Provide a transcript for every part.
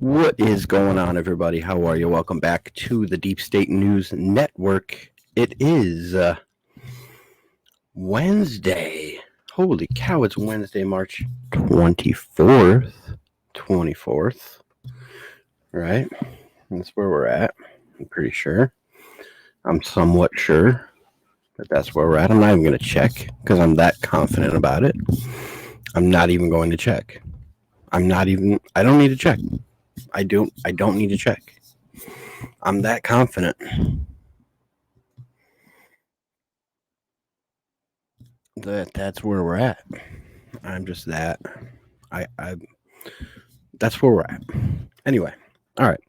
What is going on, everybody? How are you? Welcome back to the Deep State News Network. It is Wednesday. Holy cow, it's Wednesday, March 24th. 24th, right? That's where we're at. I'm pretty sure. I'm somewhat sure that that's where we're at. I'm not even going to check because I'm that confident about it. I'm not even going to check. I don't need to check. I don't need to check. I'm that confident. That's where we're at. I'm just that. I that's where we're at. Anyway, all right.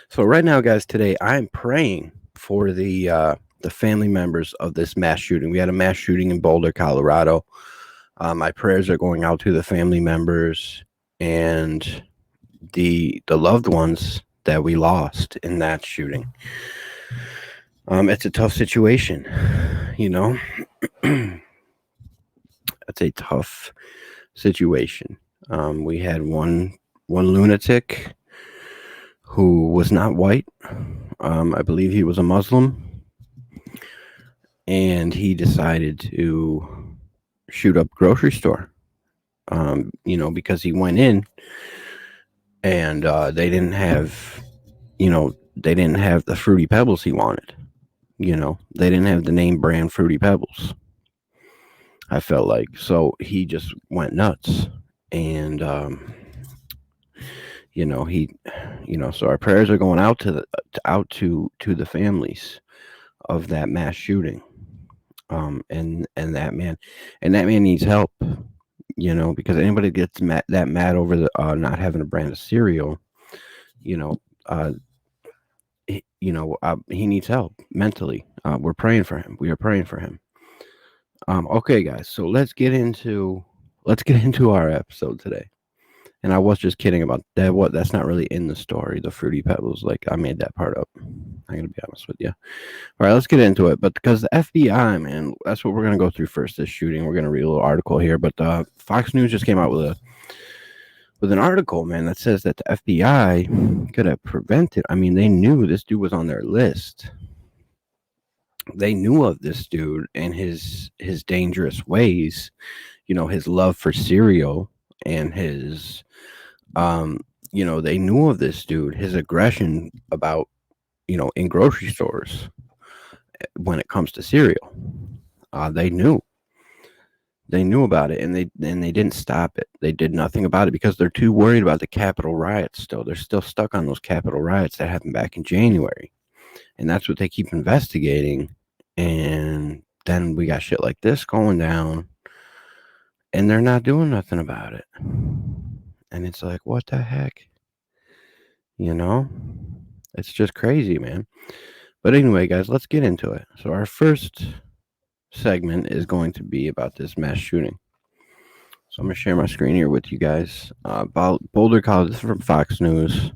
So right now, guys, today I'm praying for the family members of this mass shooting. We had a mass shooting in Boulder, Colorado. My prayers are going out to the family members and the loved ones that we lost in that shooting. It's a tough situation, you know. It's a tough situation. We had one lunatic who was not white. I believe he was a Muslim, and he decided to shoot up grocery store. Because he went in and they didn't have, the Fruity Pebbles he wanted. They didn't have the name brand Fruity Pebbles. I felt like so he just went nuts, and so our prayers are going out to the families of that mass shooting, and that man needs help, because anybody gets that mad over the not having a brand of cereal, he needs help mentally. We're praying for him. We are praying for him. Okay, guys, so let's get into our episode today. And I was just kidding about that. That's not really in the story. The Fruity Pebbles, like I made that part up. I'm gonna be honest with you. All right, let's get into it. But because the FBI, man, that's what we're gonna go through first. This shooting, we're gonna read a little article here. But Fox News just came out with an article, man, that says that the FBI could have prevented. I mean, they knew this dude was on their list. They knew of this dude and his dangerous ways, his love for cereal and his they knew of this dude, his aggression about, in grocery stores when it comes to cereal. They knew about it, and they didn't stop it. They did nothing about it because they're too worried about the Capitol riots still. They're still stuck on those Capitol riots that happened back in January. And that's what they keep investigating. And then we got shit like this going down, and they're not doing nothing about it. And it's like, what the heck? It's just crazy, man. But anyway, guys, let's get into it. So our first segment is going to be about this mass shooting. So I'm going to share my screen here with you guys. About Boulder, Colorado. This is from Fox News.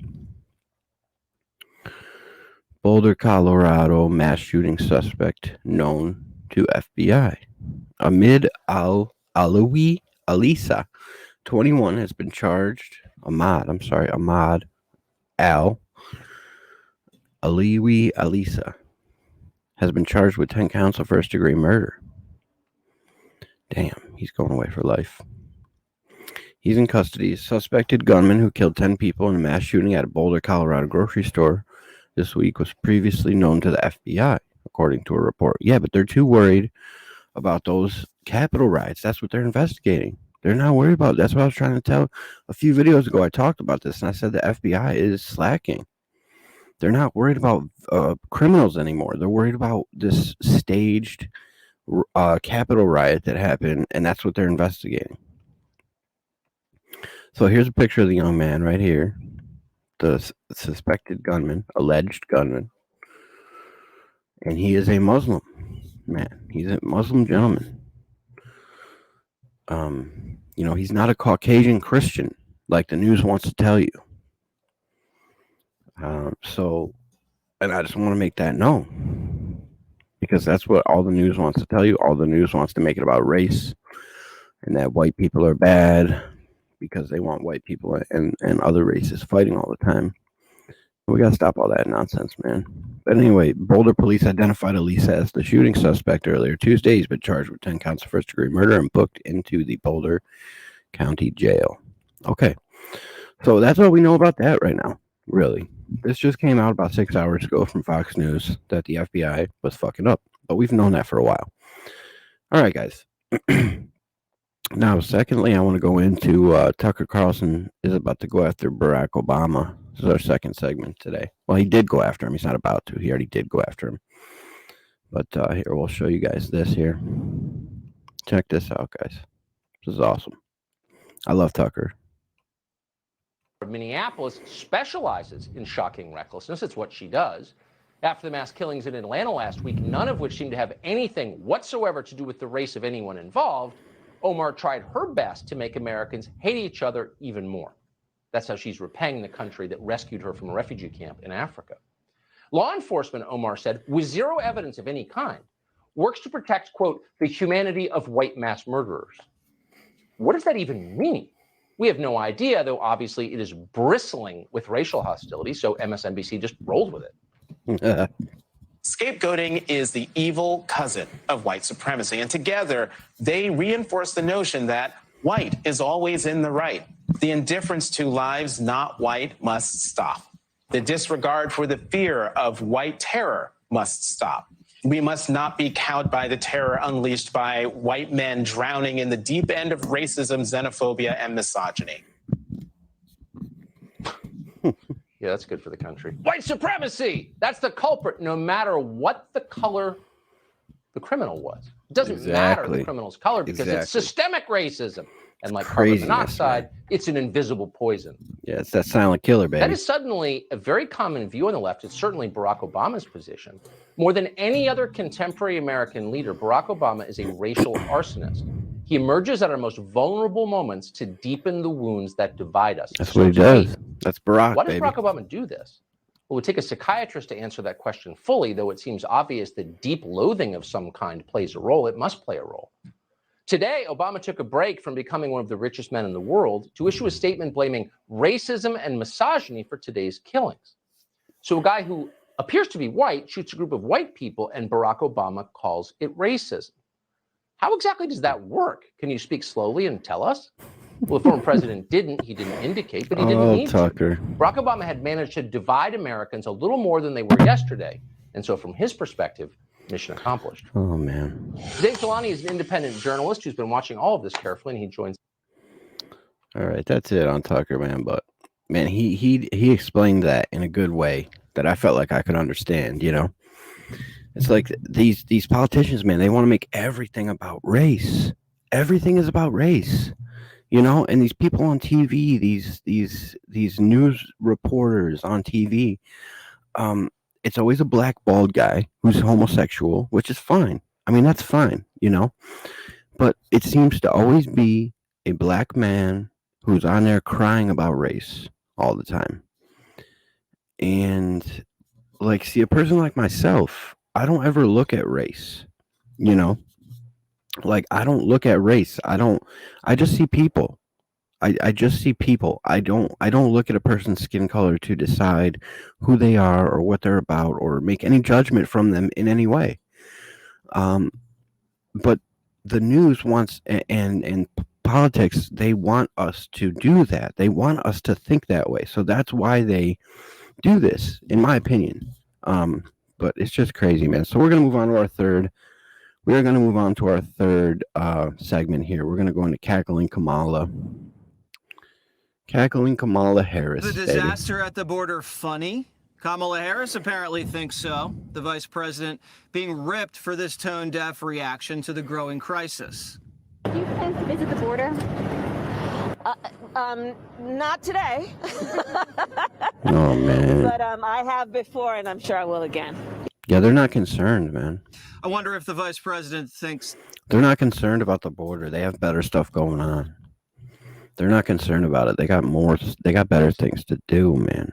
Boulder, Colorado mass shooting suspect known to FBI. Ahmed Alawi Alisa, 21, has been charged. Ahmad Al Aliwi Alisa has been charged with 10 counts of first-degree murder. Damn, he's going away for life. He's in custody. Suspected gunman who killed 10 people in a mass shooting at a Boulder, Colorado grocery store this week was previously known to the FBI, according to a report. Yeah, but they're too worried about those Capitol riots. That's what they're investigating. They're not worried about. That's what I was trying to tell. A few videos ago, I talked about this, and I said the FBI is slacking. They're not worried about criminals anymore. They're worried about this staged Capitol riot that happened, and that's what they're investigating. So here's a picture of the young man right here, the suspected gunman, alleged gunman, and he is a Muslim man. He's a Muslim gentleman. He's not a Caucasian Christian like the news wants to tell you. And I just want to make that known, because that's what all the news wants to tell you. All the news wants to make it about race and that white people are bad because they want white people and other races fighting all the time. We got to stop all that nonsense, man. But anyway, Boulder police identified Elisa as the shooting suspect earlier Tuesday. He's been charged with 10 counts of first-degree murder and booked into the Boulder County Jail. Okay, so that's all we know about that right now, really. This just came out about 6 hours ago from Fox News that the FBI was fucking up, but we've known that for a while. All right, guys. Now, secondly, I want to go into Tucker Carlson is about to go after Barack Obama. This is our second segment today. Well, he did go after him. He's not about to. He already did go after him. But here, we'll show you guys this here. Check this out, guys. This is awesome. I love Tucker. Minneapolis specializes in shocking recklessness. It's what she does. After the mass killings in Atlanta last week, none of which seemed to have anything whatsoever to do with the race of anyone involved, Omar tried her best to make Americans hate each other even more. That's how she's repaying the country that rescued her from a refugee camp in Africa. Law enforcement, Omar said, with zero evidence of any kind, works to protect, quote, the humanity of white mass murderers. What does that even mean? We have no idea, though obviously it is bristling with racial hostility, so MSNBC just rolled with it. Scapegoating is the evil cousin of white supremacy, and together they reinforce the notion that white is always in the right. The indifference to lives not white must stop. The disregard for the fear of white terror must stop. We must not be cowed by the terror unleashed by white men drowning in the deep end of racism, xenophobia, and misogyny. Yeah, that's good for the country. White supremacy! That's the culprit, no matter what the color the criminal was. It doesn't matter the criminal's color because it's systemic racism. And like carbon monoxide, it's an invisible poison. Yeah, it's that silent killer, baby. That is suddenly a very common view on the left. It's certainly Barack Obama's position. More than any other contemporary American leader, Barack Obama is a racial arsonist. He emerges at our most vulnerable moments to deepen the wounds that divide us. That's what he does. That's Barack, Why does Barack Obama do this? Well, it would take a psychiatrist to answer that question fully, though it seems obvious that deep loathing of some kind plays a role. It must play a role. Today, Obama took a break from becoming one of the richest men in the world to issue a statement blaming racism and misogyny for today's killings. So a guy who appears to be white shoots a group of white people, and Barack Obama calls it racism. How exactly does that work? Can you speak slowly and tell us? Well, the former president didn't. He didn't indicate, but he didn't need Tucker. to. Barack Obama had managed to divide Americans a little more than they were yesterday. And so from his perspective, mission accomplished. Oh, man. Dave Filani is an independent journalist who's been watching all of this carefully, and he joins. All right, that's it on Tucker, man. But, man, he explained that in a good way that I felt like I could understand, you know? It's like these politicians, man, they want to make everything about race. Everything is about race, you know? And these people on TV, these news reporters on TV, it's always a black bald guy who's homosexual, which is fine. I mean, that's fine, you know? But it seems to always be a black man who's on there crying about race all the time. And, like, see, a person like myself, I don't ever look at race, you know? Like, I don't look at race. I just see people. I just see people. I don't look at a person's skin color to decide who they are or what they're about or make any judgment from them in any way. But the news wants and politics, they want us to do that. They want us to think that way. So that's why they do this, in my opinion. But it's just crazy, man. So we're gonna move on to our third. We are going to move on to our third segment here. We're going to go into Cackling Kamala. Cackling Kamala Harris. The disaster at the border funny? Kamala Harris apparently thinks so. The vice president being ripped for this tone-deaf reaction to the growing crisis. Do you plan to visit the border? Not today. Oh, man. But I have before, and I'm sure I will again. Yeah, they're not concerned, man. I wonder if the vice president thinks... They're not concerned about the border. They have better stuff going on. They're not concerned about it. They got better things to do, man.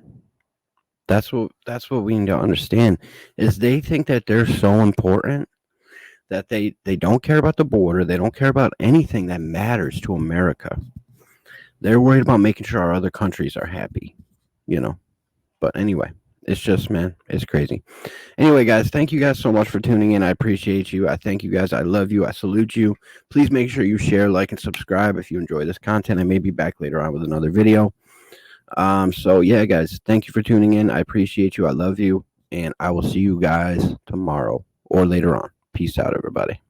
That's what we need to understand, is they think that they're so important that they don't care about the border. They don't care about anything that matters to America. They're worried about making sure our other countries are happy, you know. But anyway, it's just, man, it's crazy. Anyway, guys, thank you guys so much for tuning in. I appreciate you. I thank you guys. I love you. I salute you. Please make sure you share, like, and subscribe if you enjoy this content. I may be back later on with another video. So yeah, guys, thank you for tuning in. I appreciate you. I love you. And I will see you guys tomorrow or later on. Peace out, everybody.